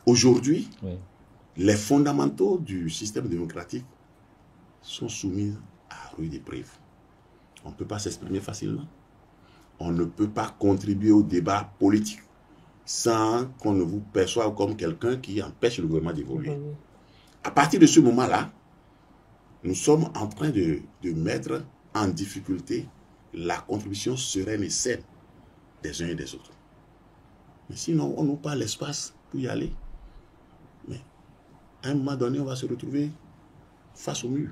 Aujourd'hui, Oui. les fondamentaux du système démocratique sont soumis à rude épreuve. On ne peut pas s'exprimer facilement. On ne peut pas contribuer au débat politique sans qu'on ne vous perçoive comme quelqu'un qui empêche le gouvernement d'évoluer. À partir de ce moment-là, nous sommes en train de mettre en difficulté la contribution sereine et saine des uns et des autres. Mais sinon, on n'a pas l'espace pour y aller. Mais à un moment donné, on va se retrouver face au mur.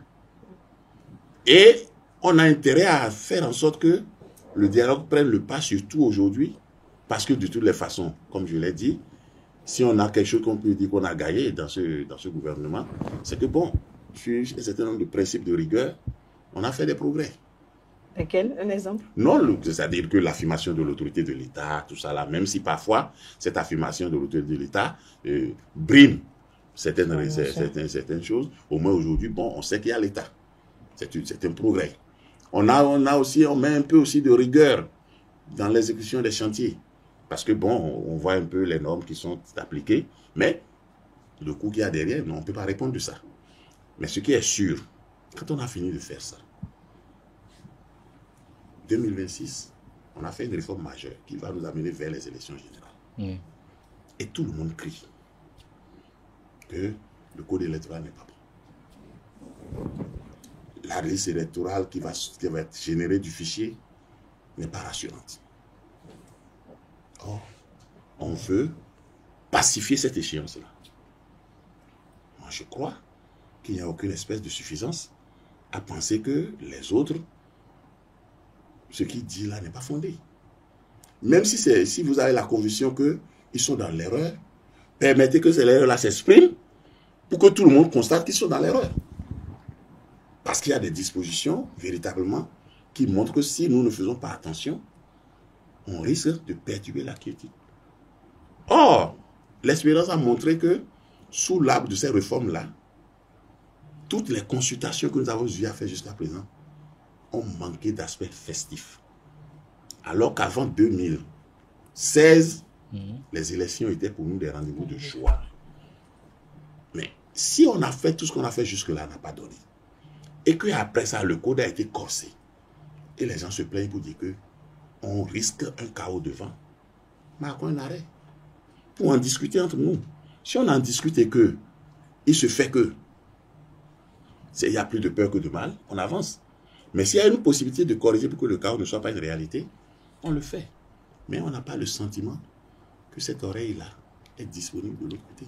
Et on a intérêt à faire en sorte que le dialogue prenne le pas, surtout aujourd'hui, parce que de toutes les façons, comme je l'ai dit, si on a quelque chose qu'on peut dire qu'on a gagné dans ce gouvernement, c'est que bon, sur un certain nombre de principes de rigueur, on a fait des progrès. Lesquels? Un exemple? Non, c'est-à-dire que l'affirmation de l'autorité de l'État, tout ça là, même si parfois cette affirmation de l'autorité de l'État brime certaines choses, au moins aujourd'hui, bon, on sait qu'il y a l'État. C'est un progrès. On met un peu aussi de rigueur dans l'exécution des chantiers. Parce que bon, on voit un peu les normes qui sont appliquées, mais le coût qu'il y a derrière, non, on ne peut pas répondre de ça. Mais ce qui est sûr, quand on a fini de faire ça, 2026, on a fait une réforme majeure qui va nous amener vers les élections générales. Et tout le monde crie que le code électoral n'est pas bon. La liste électorale qui va être générée du fichier n'est pas rassurante. Or, on veut pacifier cette échéance-là. Moi, je crois qu'il n'y a aucune espèce de suffisance à penser que les autres, ce qu'ils disent là n'est pas fondé. Même si vous avez la conviction qu'ils sont dans l'erreur, permettez que cette erreur-là s'exprime pour que tout le monde constate qu'ils sont dans l'erreur. Parce qu'il y a des dispositions, véritablement, qui montrent que si nous ne faisons pas attention, on risque de perturber la quiétude. Or, l'expérience a montré que, sous l'arbre de ces réformes-là, toutes les consultations que nous avons eu à faire jusqu'à présent ont manqué d'aspect festif. Alors qu'avant 2016, les élections étaient pour nous des rendez-vous de joie. Mais si on a fait tout ce qu'on a fait jusque-là, n'a pas donné, et qu'après ça, le code a été corsé, et les gens se plaignent pour dire que on risque un chaos devant, marquons un arrêt pour en discuter entre nous. Si on en discute et que il se fait que il n'y a plus de peur que de mal, on avance. Mais s'il y a une possibilité de corriger pour que le chaos ne soit pas une réalité, on le fait. Mais on n'a pas le sentiment que cette oreille-là est disponible de l'autre côté.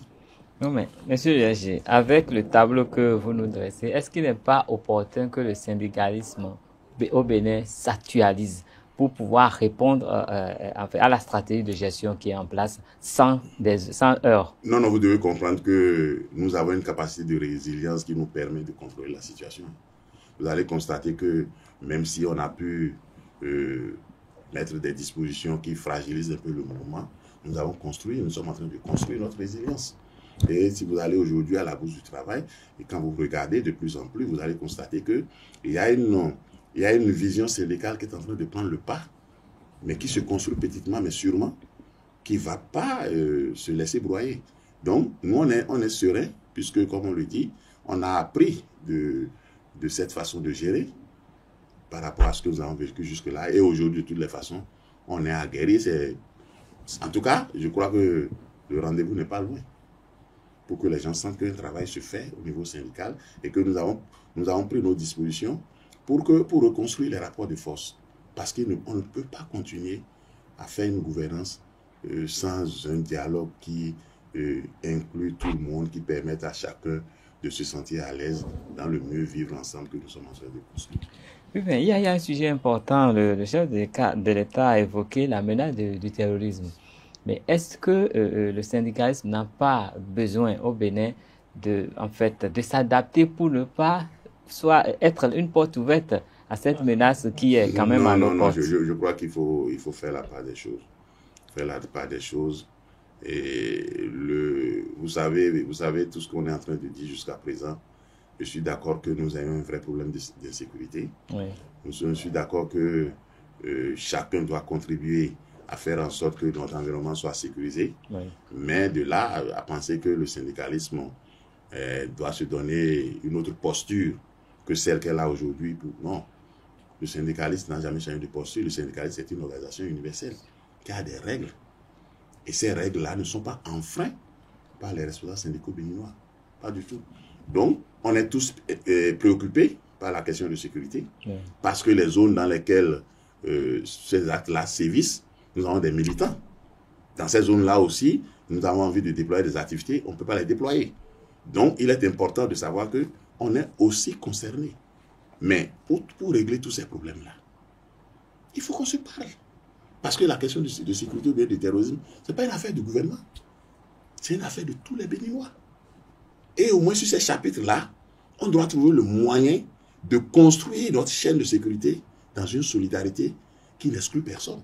Non, mais, monsieur Yagé, avec le tableau que vous nous dressez, est-ce qu'il n'est pas opportun que le syndicalisme au Bénin s'actualise pour pouvoir répondre à la stratégie de gestion qui est en place sans heurts? Non, vous devez comprendre que nous avons une capacité de résilience qui nous permet de contrôler la situation. Vous allez constater que même si on a pu mettre des dispositions qui fragilisent un peu le mouvement, nous sommes en train de construire notre résilience. Et si vous allez aujourd'hui à la Bourse du Travail, et quand vous regardez de plus en plus, vous allez constater qu'il y a une vision syndicale qui est en train de prendre le pas, mais qui se construit petitement, mais sûrement, qui ne va pas se laisser broyer. Donc, nous, on est serein, puisque, comme on le dit, on a appris de cette façon de gérer par rapport à ce que nous avons vécu jusque-là. Et aujourd'hui, de toutes les façons, on est aguerri. En tout cas, je crois que le rendez-vous n'est pas loin, pour que les gens sentent qu'un travail se fait au niveau syndical et que nous avons pris nos dispositions pour reconstruire les rapports de force. Parce qu'on ne peut pas continuer à faire une gouvernance sans un dialogue qui inclut tout le monde, qui permette à chacun de se sentir à l'aise dans le mieux vivre ensemble que nous sommes en train de construire. Oui, mais il y a un sujet important. Le chef de l'État a évoqué la menace du terrorisme. Mais est-ce que le syndicalisme n'a pas besoin au Bénin de s'adapter pour ne pas être une porte ouverte à cette menace qui est quand même à nos portes? Non, je crois qu'il faut faire la part des choses. Faire la part des choses. Et vous savez tout ce qu'on est en train de dire jusqu'à présent. Je suis d'accord que nous avons un vrai problème d'insécurité. Oui. Je suis d'accord que chacun doit contribuer à faire en sorte que notre environnement soit sécurisé. Oui. Mais de là à penser que le syndicalisme doit se donner une autre posture que celle qu'elle a aujourd'hui. Non, le syndicaliste n'a jamais changé de posture. Le syndicaliste est une organisation universelle qui a des règles. Et ces règles-là ne sont pas enfreintes par les responsables syndicaux béninois. Pas du tout. Donc, on est tous préoccupés par la question de sécurité, parce que les zones dans lesquelles ces actes-là sévissent, nous avons des militants. Dans ces zones-là aussi, nous avons envie de déployer des activités, on ne peut pas les déployer. Donc, il est important de savoir qu'on est aussi concerné. Mais pour régler tous ces problèmes-là, il faut qu'on se parle. Parce que la question de sécurité ou bien de terrorisme, ce n'est pas une affaire du gouvernement. C'est une affaire de tous les Béninois. Et au moins sur ces chapitres-là, on doit trouver le moyen de construire notre chaîne de sécurité dans une solidarité qui n'exclut personne.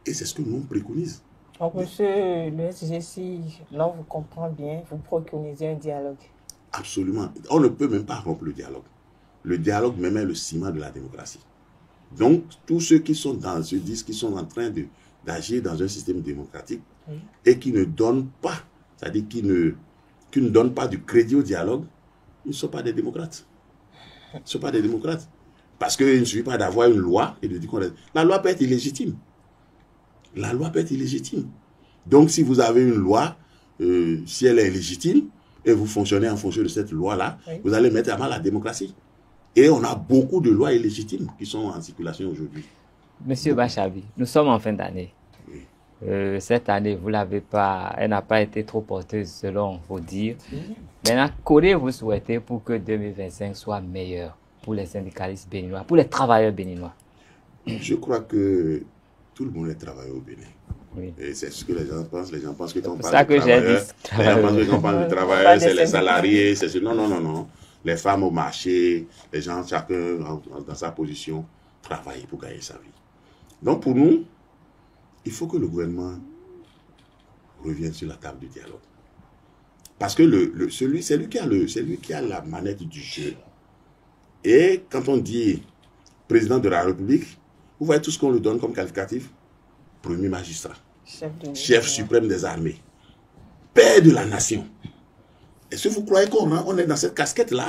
Et c'est ce que nous on préconise. Donc, monsieur le SG, si l'on vous comprend bien, vous préconisez un dialogue. Absolument. On ne peut même pas rompre le dialogue. Le dialogue même est le ciment de la démocratie. Donc, tous ceux qui sont dans ce disque, qui sont en train d'agir dans un système démocratique et qui ne donnent pas, c'est-à-dire qui ne donnent pas du crédit au dialogue, ils ne sont pas des démocrates. Ils ne sont pas des démocrates. Parce qu'il ne suffit pas d'avoir une loi et de dire qu'on est... La loi peut être illégitime. La loi peut être illégitime. Donc, si vous avez une loi, si elle est illégitime, et vous fonctionnez en fonction de cette loi-là, vous allez mettre à mal la démocratie. Et on a beaucoup de lois illégitimes qui sont en circulation aujourd'hui. Monsieur Bachabi, nous sommes en fin d'année. Oui. Cette année, vous l'avez pas, elle n'a pas été trop porteuse selon vos dires. Maintenant, qu'auriez-vous souhaité pour que 2025 soit meilleur pour les syndicalistes béninois, pour les travailleurs béninois? Je crois que tout le monde est travailleur au Bénin. Oui. Et c'est ce que les gens pensent. Les gens pensent que quand on parle ça de que travailleurs, les gens pensent que quand on parle de travailleurs, c'est les salariés. salariés. Non, non, non, non. Les femmes au marché, les gens, chacun dans sa position, travaillent pour gagner sa vie. Donc pour nous, il faut que le gouvernement revienne sur la table du dialogue. Parce que c'est lui qui a la manette du jeu. Et quand on dit président de la République, vous voyez tout ce qu'on lui donne comme qualificatif. Premier magistrat, chef suprême des armées, père de la nation. Est-ce que vous croyez qu'on est dans cette casquette-là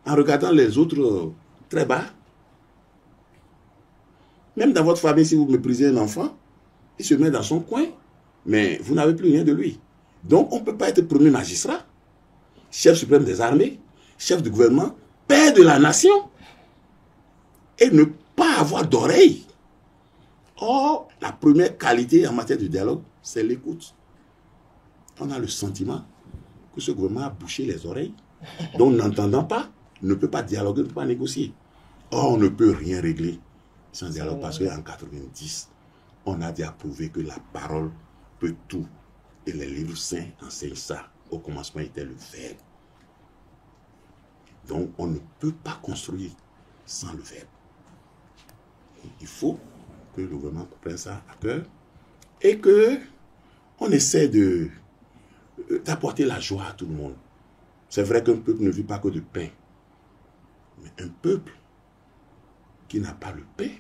en regardant les autres très bas? Même dans votre famille, si vous méprisez un enfant, il se met dans son coin, mais vous n'avez plus rien de lui. Donc, on ne peut pas être premier magistrat, chef suprême des armées, chef du gouvernement, père de la nation, et ne pas avoir d'oreille. Or, la première qualité en matière de dialogue, c'est l'écoute. On a le sentiment que ce gouvernement a bouché les oreilles. Donc, n'entendant pas, ne peut pas dialoguer, ne peut pas négocier. Or, on ne peut rien régler sans dialogue parce qu'en 90, on a déjà prouvé que la parole peut tout. Et les livres saints enseignent ça. Au commencement était le verbe. Donc, on ne peut pas construire sans le verbe. Il faut que le gouvernement prenne ça à cœur et qu'on essaie d'apporter la joie à tout le monde. C'est vrai qu'un peuple ne vit pas que de pain. Mais un peuple qui n'a pas le pain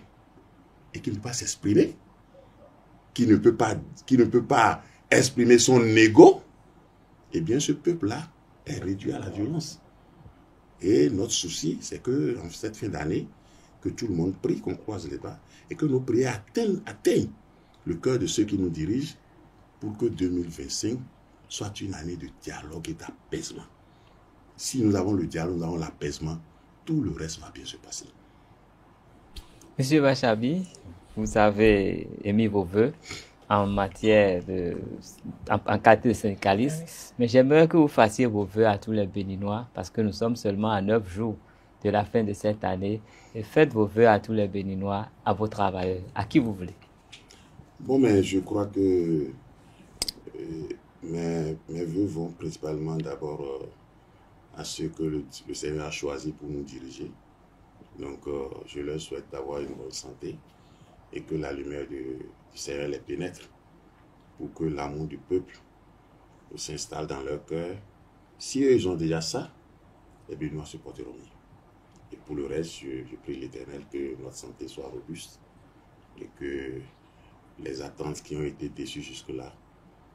et qui ne peut pas s'exprimer, qui ne peut pas exprimer son ego, eh bien ce peuple-là est réduit à la violence. Et notre souci, c'est que en cette fin d'année, que tout le monde prie, qu'on croise les bras, et que nos prières atteignent le cœur de ceux qui nous dirigent pour que 2025 soit une année de dialogue et d'apaisement. Si nous avons le dialogue, nous avons l'apaisement, tout le reste va bien se passer. Monsieur Bachabi, vous avez émis vos voeux en matière en qualité de syndicaliste, mais j'aimerais que vous fassiez vos voeux à tous les Béninois parce que nous sommes seulement à 9 jours de la fin de cette année et faites vos voeux à tous les Béninois, à vos travailleurs, à qui vous voulez. Bon, mais je crois que mes voeux vont principalement d'abord à ceux que le Seigneur a choisis pour nous diriger. Donc, je leur souhaite d'avoir une bonne santé et que la lumière du Seigneur les pénètre pour que l'amour du peuple s'installe dans leur cœur. Si eux, ils ont déjà ça, les Béninois se porteront mieux. Et pour le reste, je prie l'Éternel que notre santé soit robuste et que les attentes qui ont été déçues jusque-là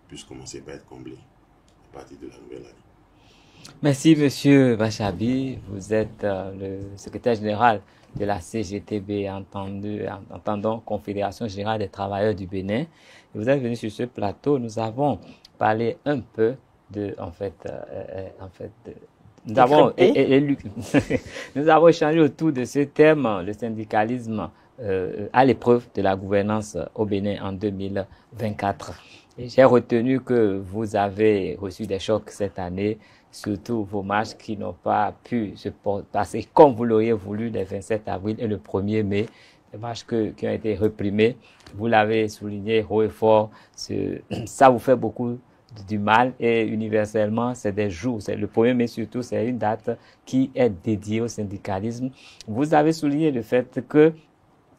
puissent commencer par être comblées à partir de la nouvelle année. Merci, Monsieur Bachabi. Vous êtes le secrétaire général de la CGTB, entendons Confédération Générale des Travailleurs du Bénin. Et vous êtes venu sur ce plateau. Nous avons parlé un peu de, nous avons échangé autour de ce thème, le syndicalisme à l'épreuve de la gouvernance au Bénin en 2024. Et j'ai retenu que vous avez reçu des chocs cette année, surtout vos marches qui n'ont pas pu se passer comme vous l'auriez voulu le 27 avril et le 1er mai, des marches qui ont été réprimées. Vous l'avez souligné haut et fort, ça vous fait beaucoup du mal et universellement, c'est des jours, c'est le 1er mai surtout, c'est une date qui est dédiée au syndicalisme. Vous avez souligné le fait que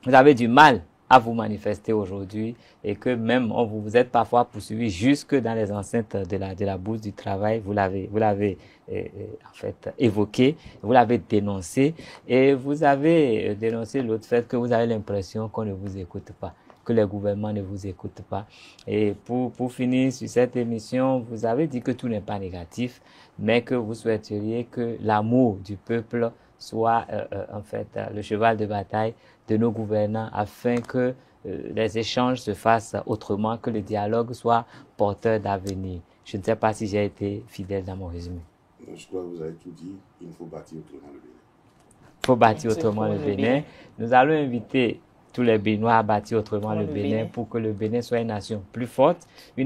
vous avez du mal à vous manifester aujourd'hui et que même vous êtes parfois poursuivi jusque dans les enceintes de la bourse du travail. Vous l'avez en fait évoqué, vous l'avez dénoncé et vous avez dénoncé l'autre fait que vous avez l'impression qu'on ne vous écoute pas, que les gouvernements ne vous écoutent pas. Et pour finir sur cette émission, vous avez dit que tout n'est pas négatif, mais que vous souhaiteriez que l'amour du peuple soit en fait le cheval de bataille de nos gouvernants afin que les échanges se fassent autrement, que le dialogue soit porteur d'avenir. Je ne sais pas si j'ai été fidèle dans mon résumé. Je crois que vous avez tout dit. Il faut bâtir autrement le Bénin. Il faut bâtir autrement le Bénin. Nous allons inviter tous les Béninois à bâtir autrement le Bénin pour que le Bénin soit une nation plus forte, une